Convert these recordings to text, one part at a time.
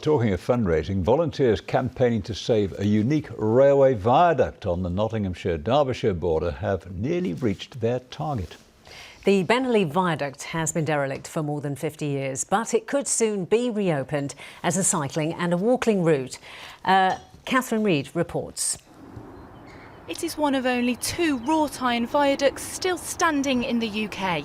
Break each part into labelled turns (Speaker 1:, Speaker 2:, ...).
Speaker 1: talking of fundraising, volunteers campaigning to save a unique railway viaduct on the Nottinghamshire-Derbyshire border have nearly reached their target.
Speaker 2: The Bennerley Viaduct has been derelict for more than 50 years, but it could soon be reopened as a cycling and a walking route. Catherine Reid reports.
Speaker 3: It is one of only 2 wrought iron viaducts still standing in the UK.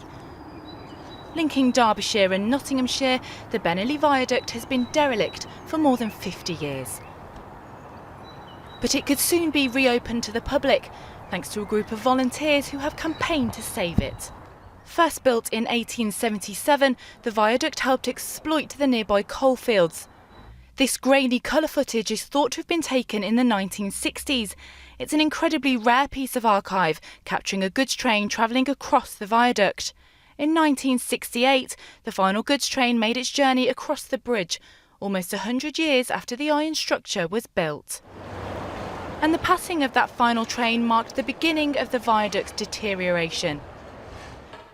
Speaker 3: Linking Derbyshire and Nottinghamshire, the Bennerley Viaduct has been derelict for more than 50 years. But it could soon be reopened to the public, thanks to a group of volunteers who have campaigned to save it. First built in 1877, the viaduct helped exploit the nearby coalfields. This grainy colour footage is thought to have been taken in the 1960s. It's an incredibly rare piece of archive, capturing a goods train travelling across the viaduct. In 1968, the final goods train made its journey across the bridge, almost 100 years after the iron structure was built. And the passing of that final train marked the beginning of the viaduct's deterioration,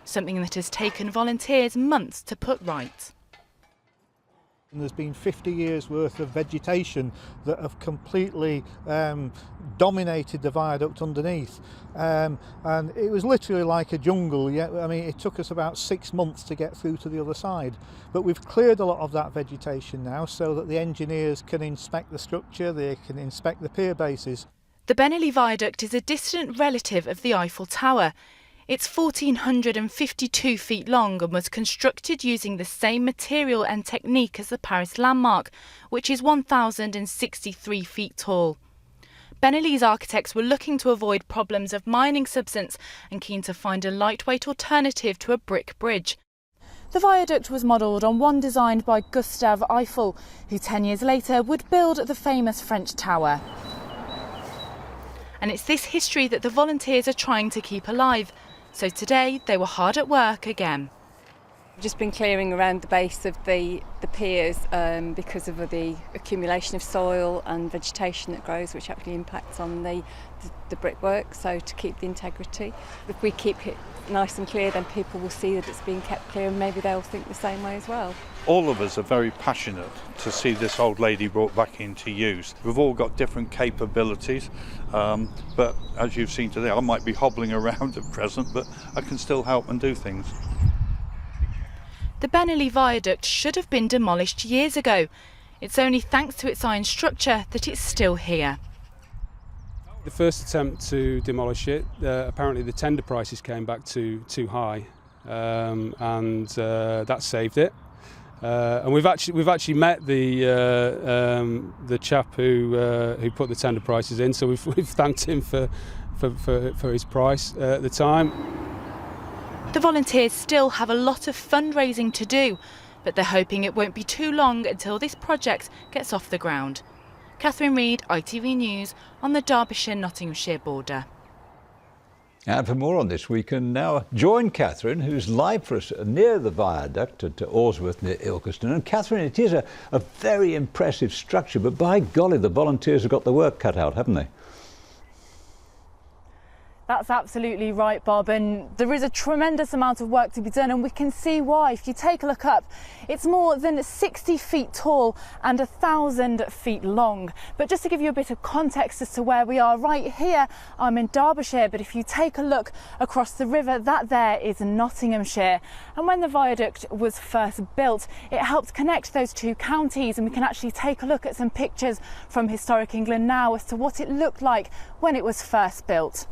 Speaker 3: something that has taken volunteers months to put right.
Speaker 4: There's been 50 years worth of vegetation that have completely dominated the viaduct underneath, and it was literally like a jungle. Yeah, I mean, it took us about 6 months to get through to the other side, but we've cleared a lot of that vegetation now so that the engineers can inspect the structure, they can inspect the pier bases.
Speaker 3: The Bennerley Viaduct is a distant relative of the Eiffel Tower. It's 1,452 feet long and was constructed using the same material and technique as the Paris landmark, which is 1,063 feet tall. Bennerley's architects were looking to avoid problems of mining substance and keen to find a lightweight alternative to a brick bridge. The viaduct was modelled on one designed by Gustave Eiffel, who 10 years later would build the famous French Tower. And it's this history that the volunteers are trying to keep alive. So today they were hard at work again.
Speaker 5: We've just been clearing around the base of the piers because of the accumulation of soil and vegetation that grows, which actually impacts on the brickwork, so to keep the integrity. If we keep it nice and clear, then people will see that it's being kept clear and maybe they'll think the same way as well.
Speaker 6: All of us are very passionate to see this old lady brought back into use. We've all got different capabilities, but as you've seen today, I might be hobbling around at present, but I can still help and do things.
Speaker 3: The Bennerley Viaduct should have been demolished years ago. It's only thanks to its iron structure that it's still here.
Speaker 7: The first attempt to demolish it, apparently the tender prices came back too high, and that saved it. And we've actually met the chap who put the tender prices in, so we've thanked him for his price at the time.
Speaker 3: The volunteers still have a lot of fundraising to do, but they're hoping it won't be too long until this project gets off the ground. Catherine Reid, ITV News, on the Derbyshire-Nottinghamshire border.
Speaker 1: And for more on this, we can now join Catherine, who's live for us near the viaduct at Orsworth near Ilkeston. And Catherine, it is a very impressive structure, but by golly, the volunteers have got the work cut out, haven't they?
Speaker 8: That's absolutely right, Bob, and there is a tremendous amount of work to be done, and we can see why. If you take a look up, it's more than 60 feet tall and 1,000 feet long. But just to give you a bit of context as to where we are, right here I'm in Derbyshire, but if you take a look across the river, that there is Nottinghamshire. And when the viaduct was first built, it helped connect those 2 counties, and we can actually take a look at some pictures from Historic England now as to what it looked like when it was first built.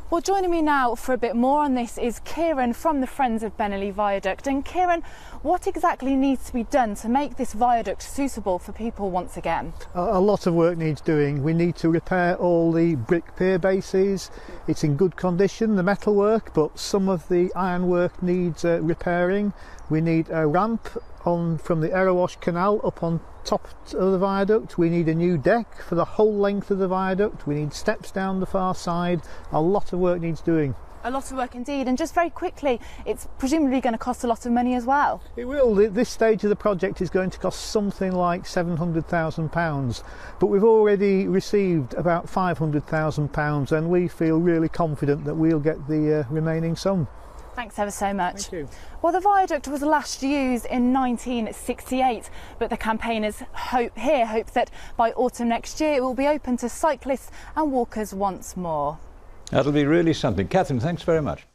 Speaker 8: Well, joining me now for a bit more on this is Kieran from the Friends of Bennerley Viaduct. And Kieran, what exactly needs to be done to make this viaduct suitable for people once again?
Speaker 4: A lot of work needs doing. We need to repair all the brick pier bases. It's in good condition, the metal work, but some of the ironwork needs repairing. We need a ramp from the Erewash Canal up on top of the viaduct. We need a new deck for the whole length of the viaduct. We need steps down the far side. A lot of work needs doing.
Speaker 8: A lot of work indeed, and just very quickly, it's presumably going to cost a lot of money as well.
Speaker 4: It will. This stage of the project is going to cost something like £700,000, but we've already received about £500,000 and we feel really confident that we'll get the remaining sum.
Speaker 8: Thanks ever so much.
Speaker 4: Thank you.
Speaker 8: Well, the viaduct was last used in 1968, but the campaigners hope that by autumn next year it will be open to cyclists and walkers once more.
Speaker 1: That'll be really something. Catherine, thanks very much.